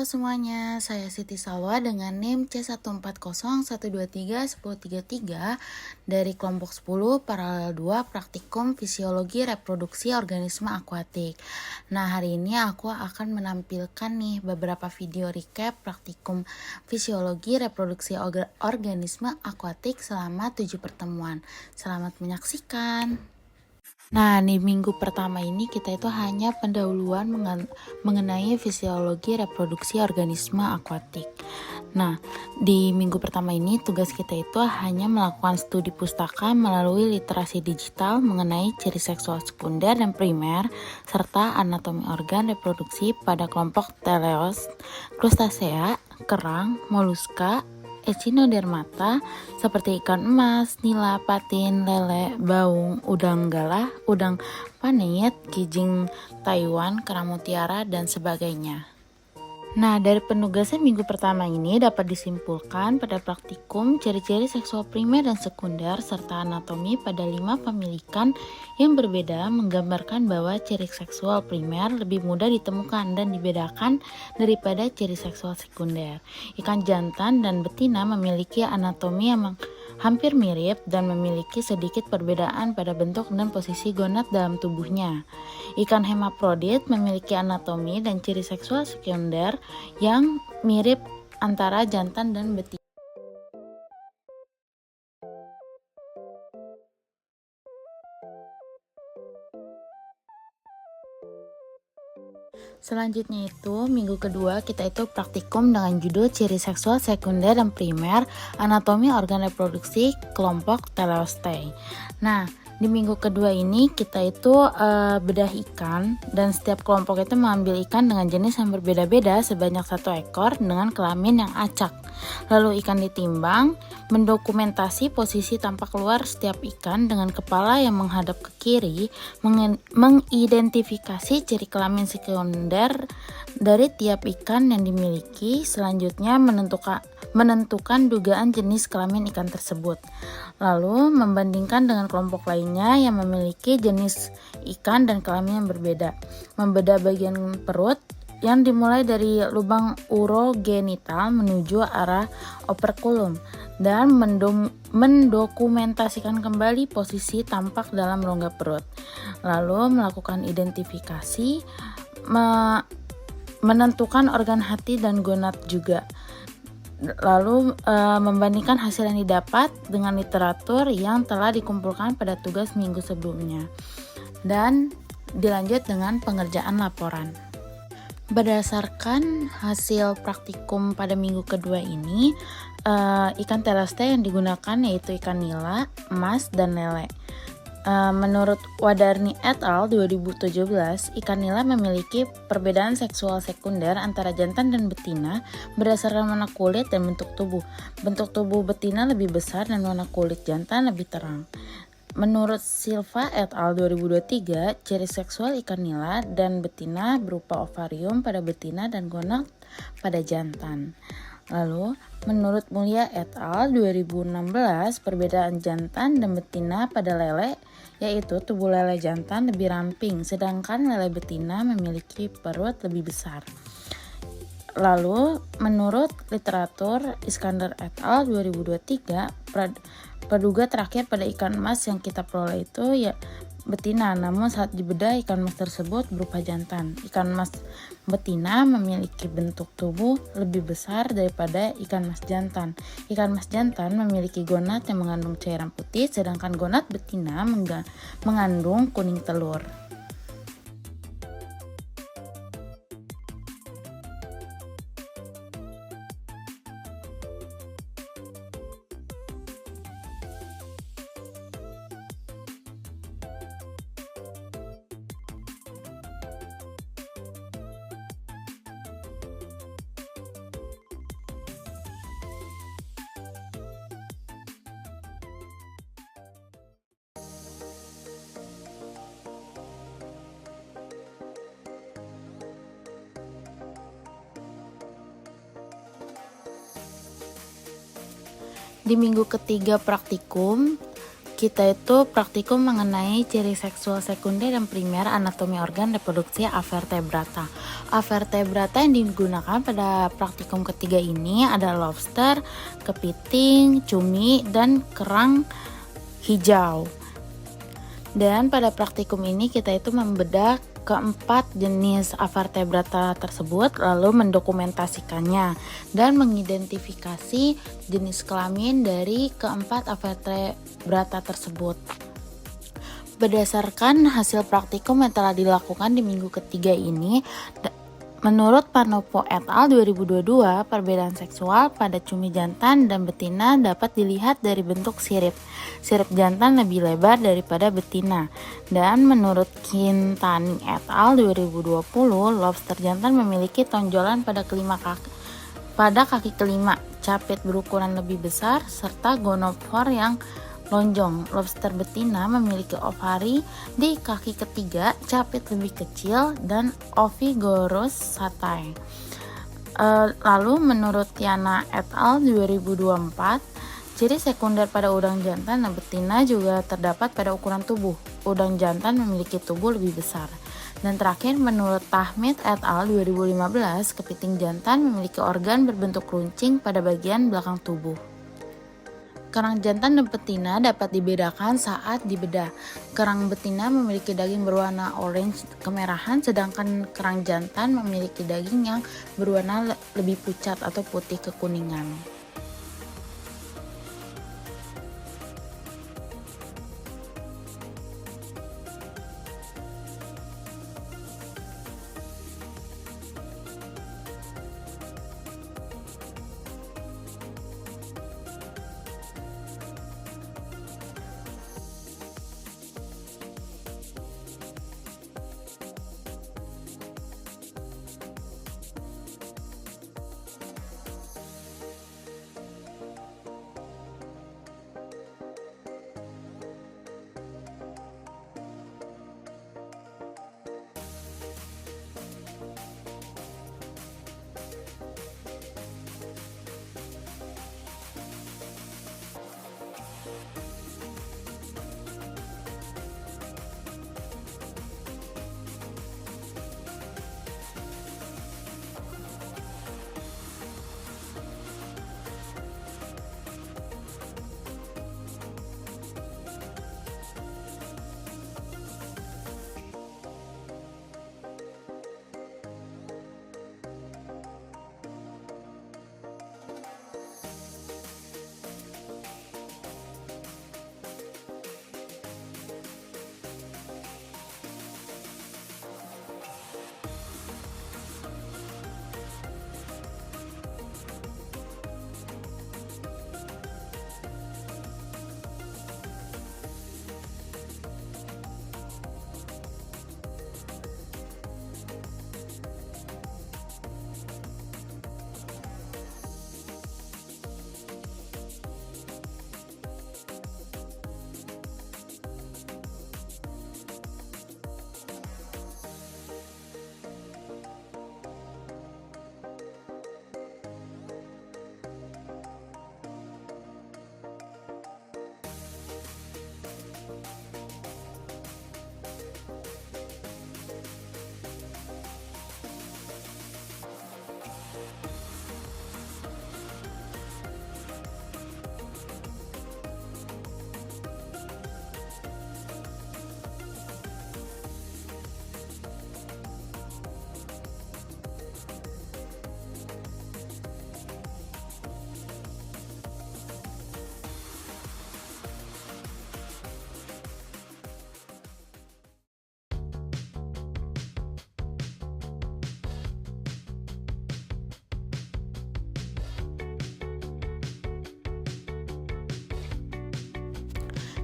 semuanya, saya Siti Salwa dengan NIM C1401231033 dari kelompok 10 paralel 2 praktikum fisiologi reproduksi organisme akuatik. Nah, hari ini aku akan menampilkan nih beberapa video recap praktikum fisiologi reproduksi organisme akuatik selama 7 pertemuan. Selamat menyaksikan. Nah, di minggu pertama ini kita itu hanya pendahuluan mengenai fisiologi reproduksi organisme akuatik. Nah, di minggu pertama ini tugas kita itu hanya melakukan studi pustaka melalui literasi digital mengenai ciri seksual sekunder dan primer serta anatomi organ reproduksi pada kelompok teleos, krustasea, kerang, moluska, echinodermata seperti ikan emas, nila, patin, lele, baung, udang galah, udang panit, kijing Taiwan, kerang mutiara, dan sebagainya. Nah, dari penugasan minggu pertama ini dapat disimpulkan pada praktikum ciri-ciri seksual primer dan sekunder serta anatomi pada 5 pemilikan yang berbeda menggambarkan bahwa ciri seksual primer lebih mudah ditemukan dan dibedakan daripada ciri seksual sekunder. Ikan jantan dan betina memiliki anatomi yang hampir mirip dan memiliki sedikit perbedaan pada bentuk dan posisi gonad dalam tubuhnya. Ikan hemaprodit memiliki anatomi dan ciri seksual sekunder yang mirip antara jantan dan betina. Selanjutnya itu minggu kedua kita itu praktikum dengan judul ciri seksual sekunder dan primer anatomi organ reproduksi kelompok Teleostei. Nah, di minggu kedua ini kita itu bedah ikan dan setiap kelompok itu mengambil ikan dengan jenis yang berbeda-beda sebanyak 1 ekor dengan kelamin yang acak. Lalu ikan ditimbang, mendokumentasi posisi tampak luar setiap ikan dengan kepala yang menghadap ke kiri, mengidentifikasi ciri kelamin sekunder dari tiap ikan yang dimiliki, selanjutnya menentukan dugaan jenis kelamin ikan tersebut. Lalu membandingkan dengan kelompok lainnya yang memiliki jenis ikan dan kelamin yang berbeda. Membedah bagian perut yang dimulai dari lubang urogenital menuju arah operculum dan mendokumentasikan kembali posisi tampak dalam rongga perut. Lalu melakukan identifikasi, menentukan organ hati dan gonad juga. Lalu membandingkan hasil yang didapat dengan literatur yang telah dikumpulkan pada tugas minggu sebelumnya. Dan dilanjut dengan pengerjaan laporan. Berdasarkan hasil praktikum pada minggu kedua ini, ikan Teleostei yang digunakan yaitu ikan nila, emas, dan lele. Menurut Wadarni et al. 2017, ikan nila memiliki perbedaan seksual sekunder antara jantan dan betina berdasarkan warna kulit dan bentuk tubuh. Bentuk tubuh betina lebih besar dan warna kulit jantan lebih terang. Menurut Silva et al. 2023, ciri seksual ikan nila dan betina berupa ovarium pada betina dan gonad pada jantan. Lalu, menurut Mulya et al. 2016, perbedaan jantan dan betina pada lele yaitu tubuh lele jantan lebih ramping, sedangkan lele betina memiliki perut lebih besar. Lalu, menurut literatur Iskandar et al. 2023, praduga terakhir pada ikan emas yang kita peroleh itu ya betina, namun saat dibedah ikan emas tersebut berupa jantan. Ikan emas betina memiliki bentuk tubuh lebih besar daripada ikan emas jantan. Ikan emas jantan memiliki gonad yang mengandung cairan putih, sedangkan gonad betina mengandung kuning telur. Di minggu ketiga praktikum, kita itu praktikum mengenai ciri seksual sekunder dan primer anatomi organ reproduksi avertebrata. Avertebrata yang digunakan pada praktikum ketiga ini ada lobster, kepiting, cumi, dan kerang hijau. Dan pada praktikum ini kita itu membedah keempat jenis avertebrata tersebut, lalu mendokumentasikannya dan mengidentifikasi jenis kelamin dari keempat avertebrata tersebut. Berdasarkan hasil praktikum yang telah dilakukan di minggu ketiga ini, menurut Panopo et al. 2022, perbedaan seksual pada cumi jantan dan betina dapat dilihat dari bentuk sirip. Sirip jantan lebih lebar daripada betina. Dan menurut Quintani et al. 2020, lobster jantan memiliki tonjolan pada kaki kelima, capit berukuran lebih besar, serta gonofor yang lonjong. Lobster betina memiliki ovari di kaki ketiga, capit lebih kecil, dan ovigoros satai. Lalu menurut Yana et al. 2024, ciri sekunder pada udang jantan dan betina juga terdapat pada ukuran tubuh. Udang jantan memiliki tubuh lebih besar. Dan terakhir menurut Tahmid et al. 2015, kepiting jantan memiliki organ berbentuk runcing pada bagian belakang tubuh. Kerang jantan dan betina dapat dibedakan saat dibedah. Kerang betina memiliki daging berwarna orange kemerahan, sedangkan kerang jantan memiliki daging yang berwarna lebih pucat atau putih kekuningan.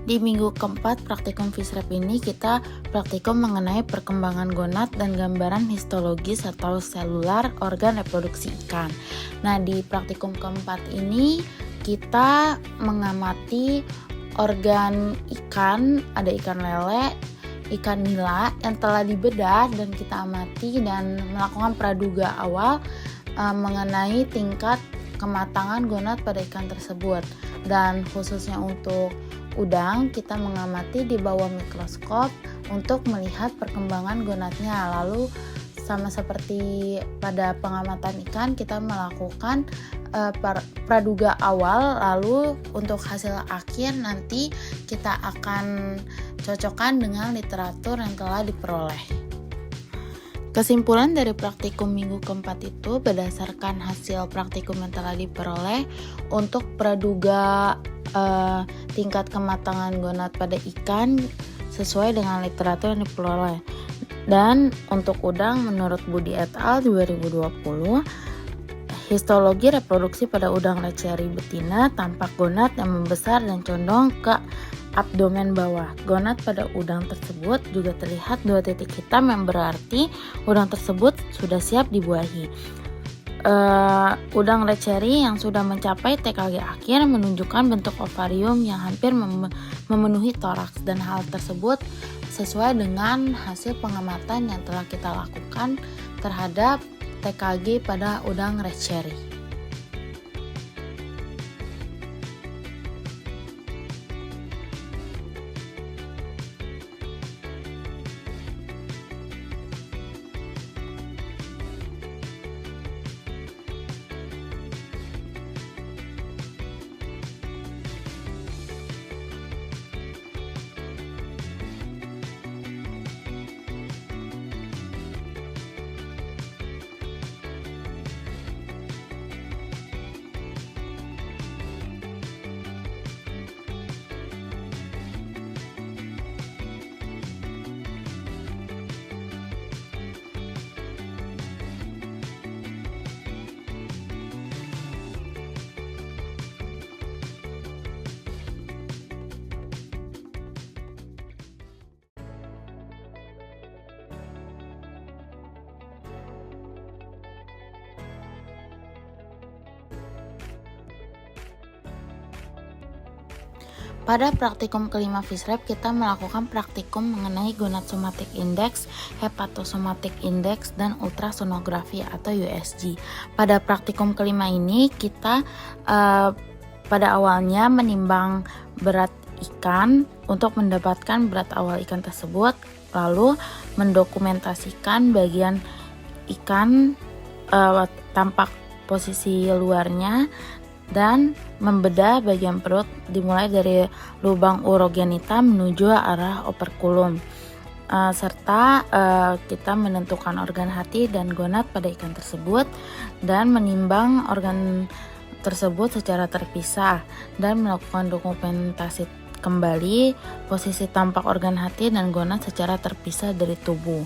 Di minggu keempat praktikum FISREP ini kita praktikum mengenai perkembangan gonad dan gambaran histologis atau selular organ reproduksi ikan. Nah, di praktikum keempat ini kita mengamati organ ikan, ada ikan lele, ikan nila yang telah dibedah dan kita amati dan melakukan praduga awal mengenai tingkat kematangan gonad pada ikan tersebut. Dan khususnya untuk udang, kita mengamati di bawah mikroskop untuk melihat perkembangan gonadnya. Lalu sama seperti pada pengamatan ikan, kita melakukan praduga awal, lalu untuk hasil akhir nanti kita akan cocokkan dengan literatur yang telah diperoleh. Kesimpulan dari praktikum minggu keempat itu berdasarkan hasil praktikum yang telah diperoleh untuk praduga tingkat kematangan gonad pada ikan sesuai dengan literatur yang diperoleh. Dan untuk udang menurut Budi et al. 2020, histologi reproduksi pada udang leceri betina tampak gonad yang membesar dan condong ke abdomen bawah. Gonad pada udang tersebut juga terlihat 2 titik hitam yang berarti udang tersebut sudah siap dibuahi. Udang leceri yang sudah mencapai TKG akhir menunjukkan bentuk ovarium yang hampir memenuhi toraks, dan hal tersebut sesuai dengan hasil pengamatan yang telah kita lakukan terhadap TKG pada udang leceri. Pada praktikum kelima Fisrep, kita melakukan praktikum mengenai Gonadosomatic Index, Hepatosomatic Index, dan ultrasonografi atau USG. Pada praktikum kelima ini, kita pada awalnya menimbang berat ikan untuk mendapatkan berat awal ikan tersebut, lalu mendokumentasikan bagian ikan tampak posisi luarnya, dan membedah bagian perut dimulai dari lubang urogenita menuju arah operkulum, serta kita menentukan organ hati dan gonad pada ikan tersebut dan menimbang organ tersebut secara terpisah dan melakukan dokumentasi kembali posisi tampak organ hati dan gonad secara terpisah dari tubuh.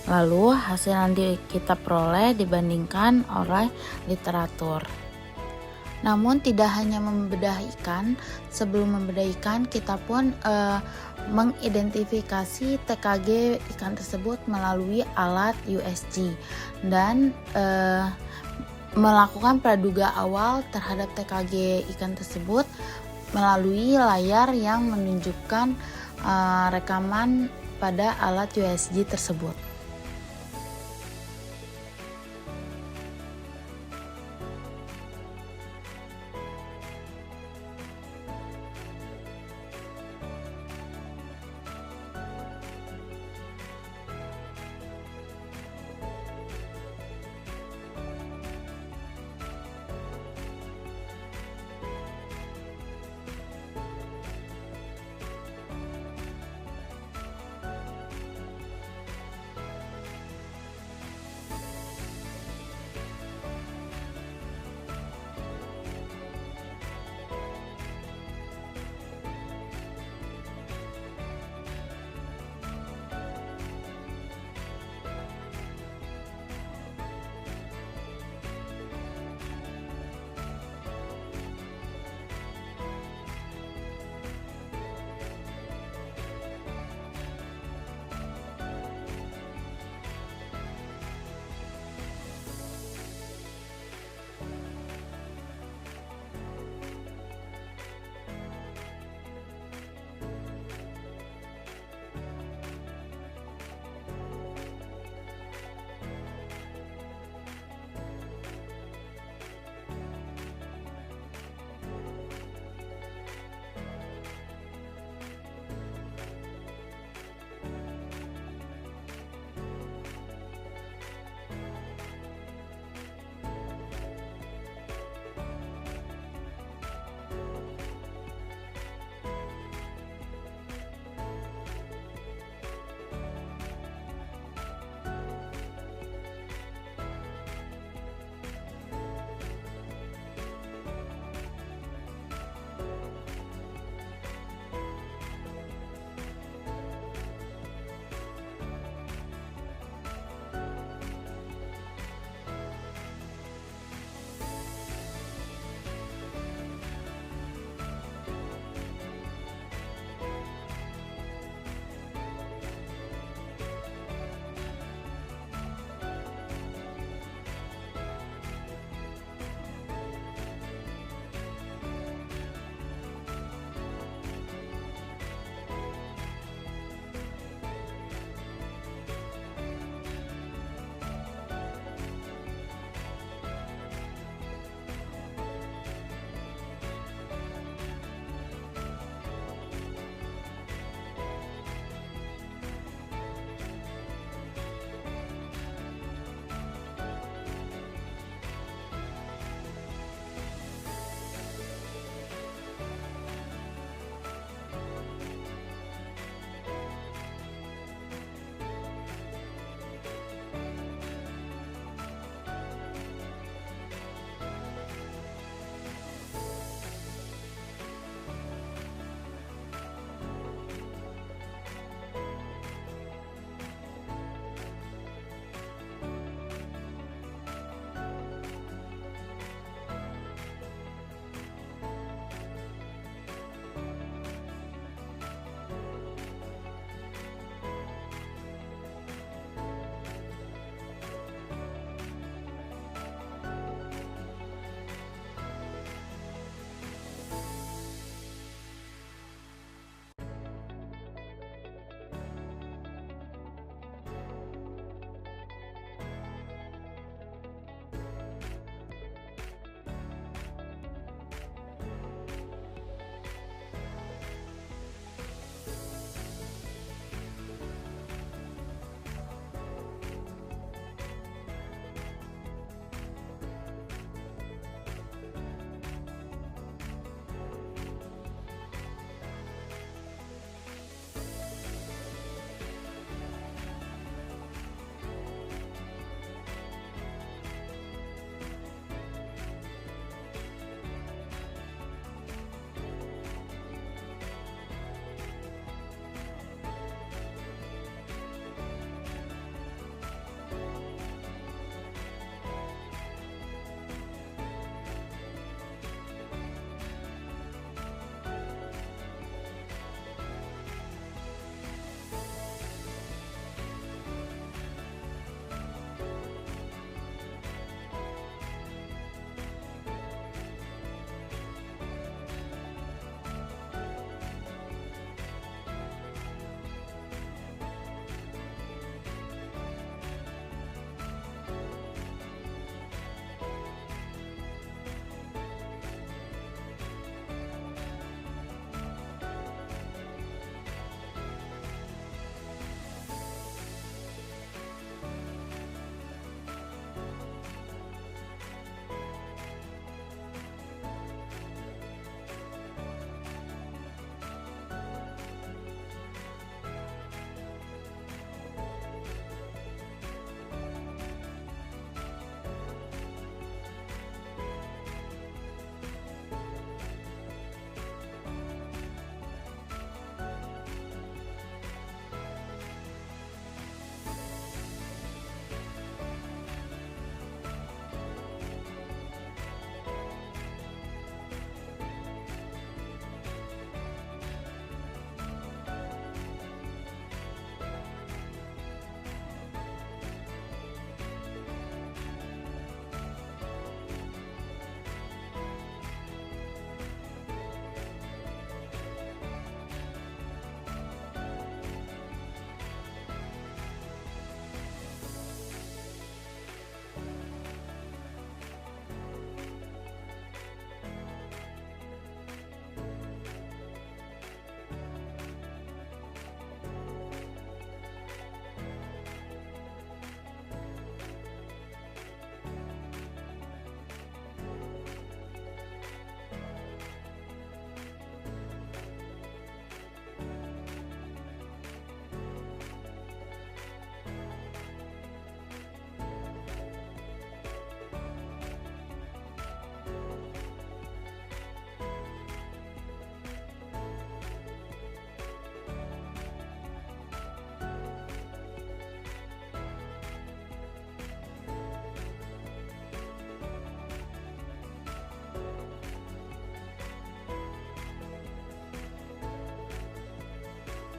Lalu hasil yang kita peroleh dibandingkan oleh literatur. Namun tidak hanya membedah ikan, sebelum membedah ikan kita pun mengidentifikasi TKG ikan tersebut melalui alat USG dan melakukan praduga awal terhadap TKG ikan tersebut melalui layar yang menunjukkan rekaman pada alat USG tersebut.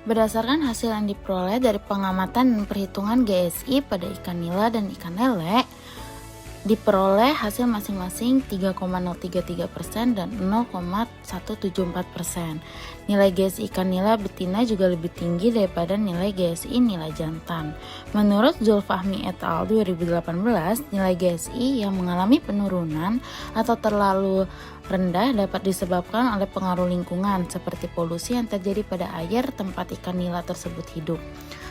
Berdasarkan hasil yang diperoleh dari pengamatan dan perhitungan GSI pada ikan nila dan ikan lele, diperoleh hasil masing-masing 3,033% dan 0,174%. Nilai GSI ikan nila betina juga lebih tinggi daripada nilai GSI nila jantan. Menurut Zulfahmi et al. 2018, nilai GSI yang mengalami penurunan atau terlalu rendah dapat disebabkan oleh pengaruh lingkungan seperti polusi yang terjadi pada air tempat ikan nila tersebut hidup.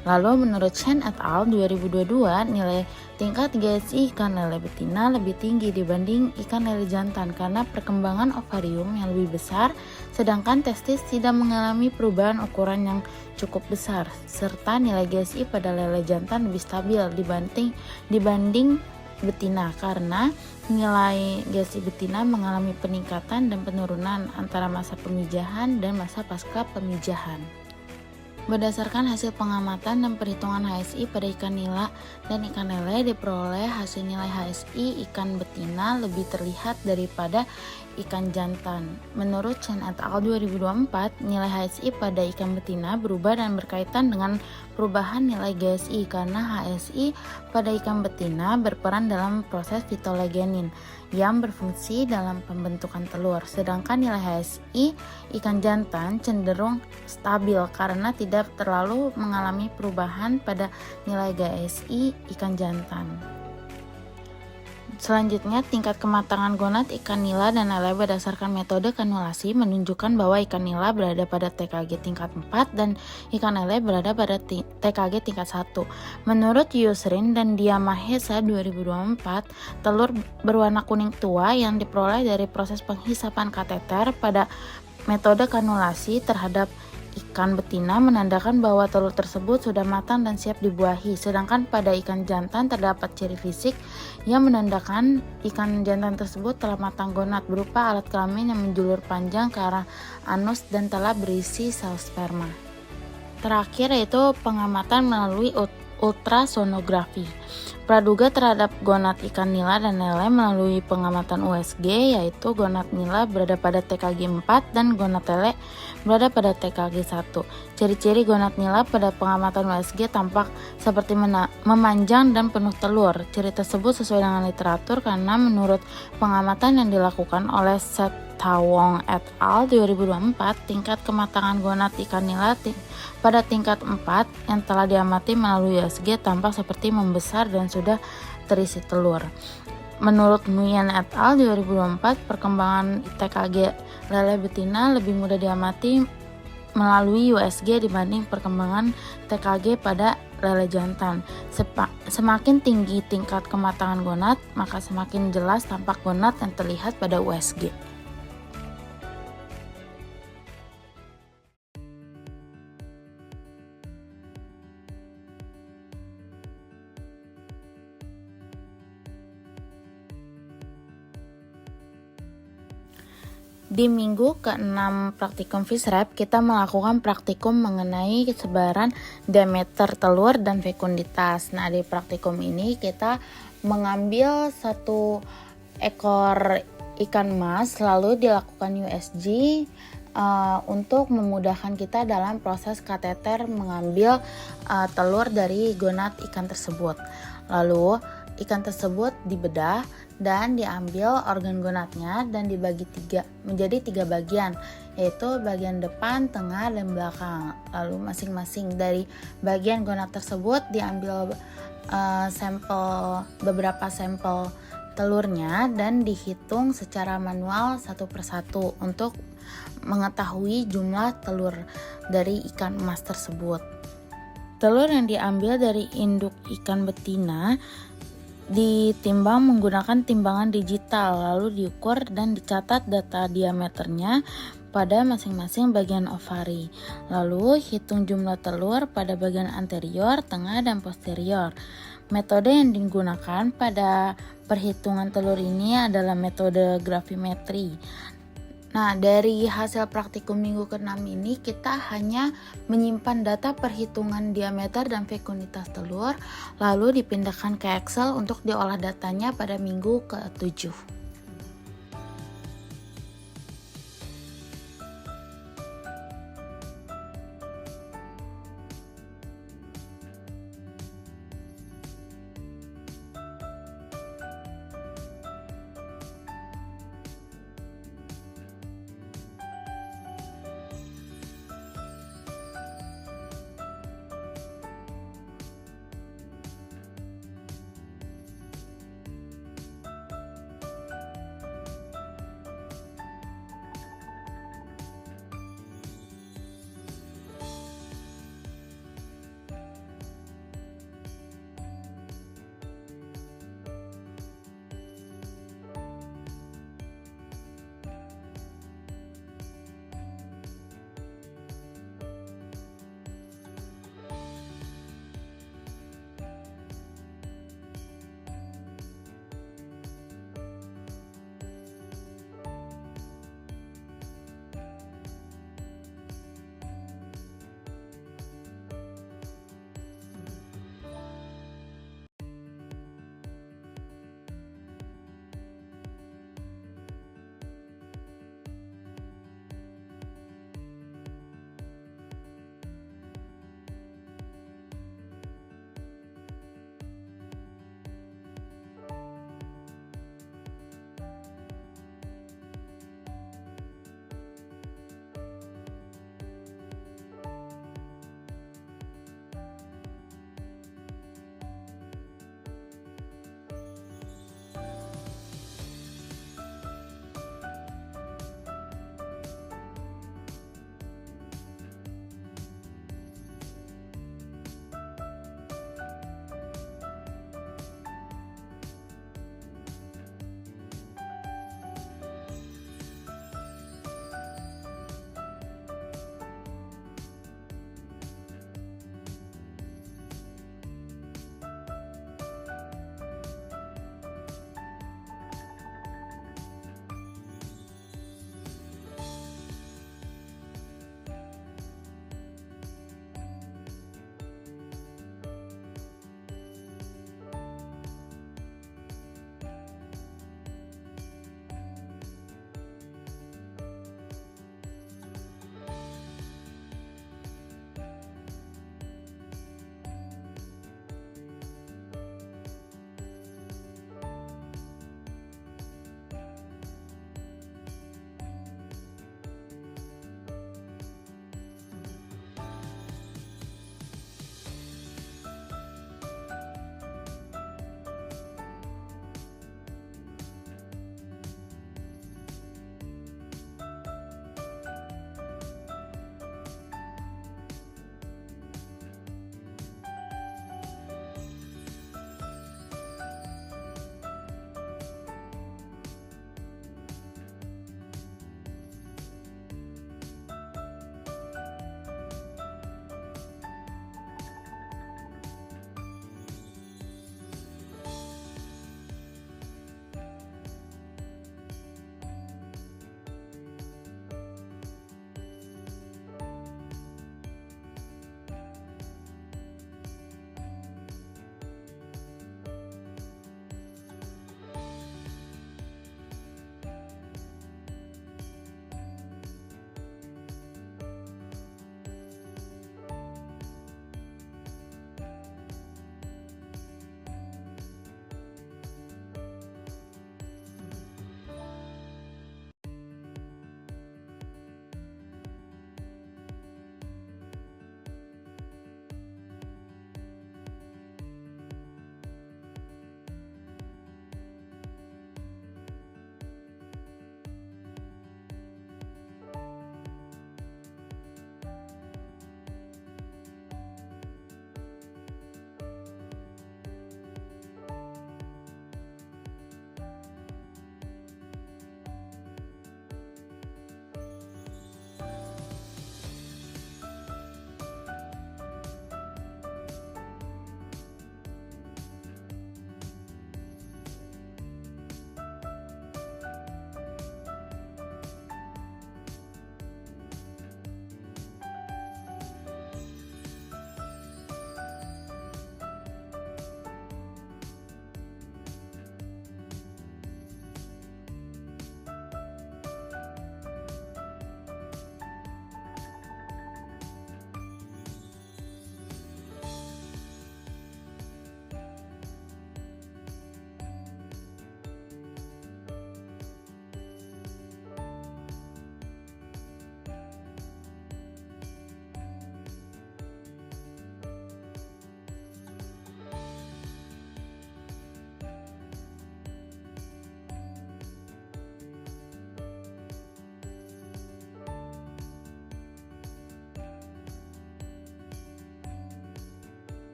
Lalu menurut Chen et al. 2022, nilai tingkat GSI ikan lele betina lebih tinggi dibanding ikan lele jantan karena perkembangan ovarium yang lebih besar, sedangkan testis tidak mengalami perubahan ukuran yang cukup besar, serta nilai GSI pada lele jantan lebih stabil dibanding betina karena nilai GSI betina mengalami peningkatan dan penurunan antara masa pemijahan dan masa pasca pemijahan. Berdasarkan hasil pengamatan dan perhitungan HSI pada ikan nila dan ikan lele, diperoleh hasil nilai HSI ikan betina lebih terlihat daripada ikan jantan. Menurut Chen et al. 2024, nilai HSI pada ikan betina berubah dan berkaitan dengan perubahan nilai GSI karena HSI pada ikan betina berperan dalam proses fitologenin yang berfungsi dalam pembentukan telur, sedangkan nilai HSI ikan jantan cenderung stabil karena tidak terlalu mengalami perubahan pada nilai GSI ikan jantan. Selanjutnya, tingkat kematangan gonad ikan nila dan lele berdasarkan metode kanulasi menunjukkan bahwa ikan nila berada pada TKG tingkat 4 dan ikan lele berada pada TKG tingkat 1. Menurut Yusrin dan Diamahesa 2024, telur berwarna kuning tua yang diperoleh dari proses penghisapan kateter pada metode kanulasi terhadap ikan betina menandakan bahwa telur tersebut sudah matang dan siap dibuahi, sedangkan pada ikan jantan terdapat ciri fisik yang menandakan ikan jantan tersebut telah matang gonad berupa alat kelamin yang menjulur panjang ke arah anus dan telah berisi sel sperma. Terakhir yaitu pengamatan melalui ultrasonografi. Praduga terhadap gonad ikan nila dan lele melalui pengamatan USG, yaitu gonad nila berada pada TKG 4 dan gonad lele berada pada TKG 1. Ciri-ciri gonad nila pada pengamatan USG tampak seperti memanjang dan penuh telur. Ciri tersebut sesuai dengan literatur karena menurut pengamatan yang dilakukan oleh Tawong et al. 2024, tingkat kematangan gonad ikan nila pada tingkat 4 yang telah diamati melalui USG tampak seperti membesar dan sudah terisi telur. Menurut Nguyen et al. 2024, perkembangan TKG lele betina lebih mudah diamati melalui USG dibanding perkembangan TKG pada lele jantan. Semakin tinggi tingkat kematangan gonad, maka semakin jelas tampak gonad yang terlihat pada USG. Di minggu ke-6 praktikum FishRep, kita melakukan praktikum mengenai sebaran diameter telur dan fekunditas. Nah, di praktikum ini kita mengambil satu ekor ikan mas, lalu dilakukan USG untuk memudahkan kita dalam proses kateter mengambil telur dari gonad ikan tersebut. Lalu ikan tersebut dibedah dan diambil organ gonadnya dan dibagi menjadi 3 bagian, yaitu bagian depan, tengah, dan belakang. Lalu masing-masing dari bagian gonad tersebut diambil beberapa sampel telurnya dan dihitung secara manual satu persatu untuk mengetahui jumlah telur dari ikan emas tersebut. Telur yang diambil dari induk ikan betina ditimbang menggunakan timbangan digital, lalu diukur dan dicatat data diameternya pada masing-masing bagian ovari. Lalu hitung jumlah telur pada bagian anterior, tengah, dan posterior. Metode yang digunakan pada perhitungan telur ini adalah metode gravimetri. Nah, dari hasil praktikum minggu ke-6 ini kita hanya menyimpan data perhitungan diameter dan fekunditas telur, lalu dipindahkan ke Excel untuk diolah datanya pada minggu ke-7.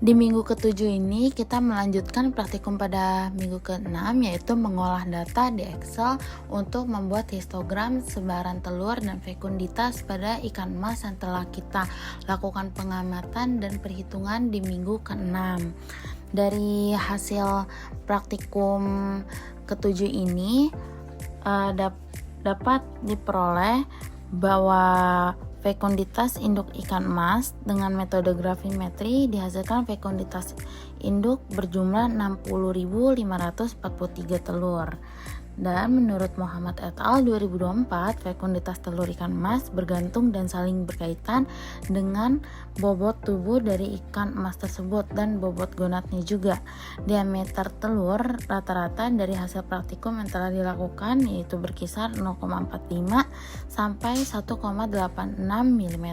Di minggu ke-7 ini kita melanjutkan praktikum pada minggu ke-6, yaitu mengolah data di Excel untuk membuat histogram sebaran telur dan fekunditas pada ikan emas yang telah kita lakukan pengamatan dan perhitungan di minggu ke-6. Dari hasil praktikum ke-7 ini dapat diperoleh bahwa fekunditas induk ikan emas dengan metode gravimetri dihasilkan fekunditas induk berjumlah 60.543 telur. Dan menurut Muhammad et al. 2024, fekunditas telur ikan emas bergantung dan saling berkaitan dengan bobot tubuh dari ikan emas tersebut dan bobot gonadnya juga. Diameter telur rata-rata dari hasil praktikum yang telah dilakukan yaitu berkisar 0,45 sampai 1,86 mm.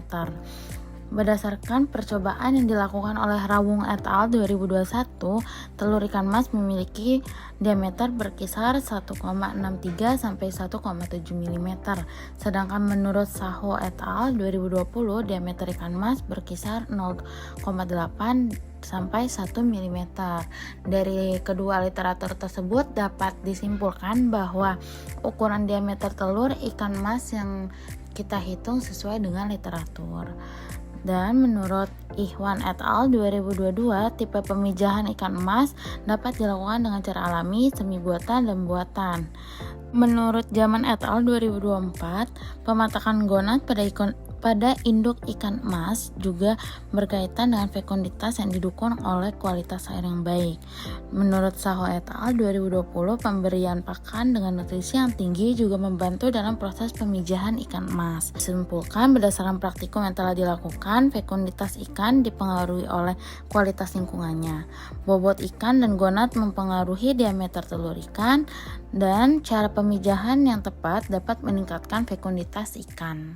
Berdasarkan percobaan yang dilakukan oleh Rawung et al. 2021, telur ikan emas memiliki diameter berkisar 1,63 sampai 1,7 mm. Sedangkan menurut Saho et al. 2020, diameter ikan emas berkisar 0,8 sampai 1 mm. Dari kedua literatur tersebut dapat disimpulkan bahwa ukuran diameter telur ikan emas yang kita hitung sesuai dengan literatur. Dan menurut Ikhwan et al. 2022, tipe pemijahan ikan emas dapat dilakukan dengan cara alami, semi buatan, dan buatan. Menurut Zaman et al. 2024, pematakan gonad pada induk ikan emas juga berkaitan dengan fekunditas yang didukung oleh kualitas air yang baik. Menurut Saho et al. 2020, pemberian pakan dengan nutrisi yang tinggi juga membantu dalam proses pemijahan ikan emas. Disimpulkan, berdasarkan praktikum yang telah dilakukan, fekunditas ikan dipengaruhi oleh kualitas lingkungannya. Bobot ikan dan gonad mempengaruhi diameter telur ikan, dan cara pemijahan yang tepat dapat meningkatkan fekunditas ikan.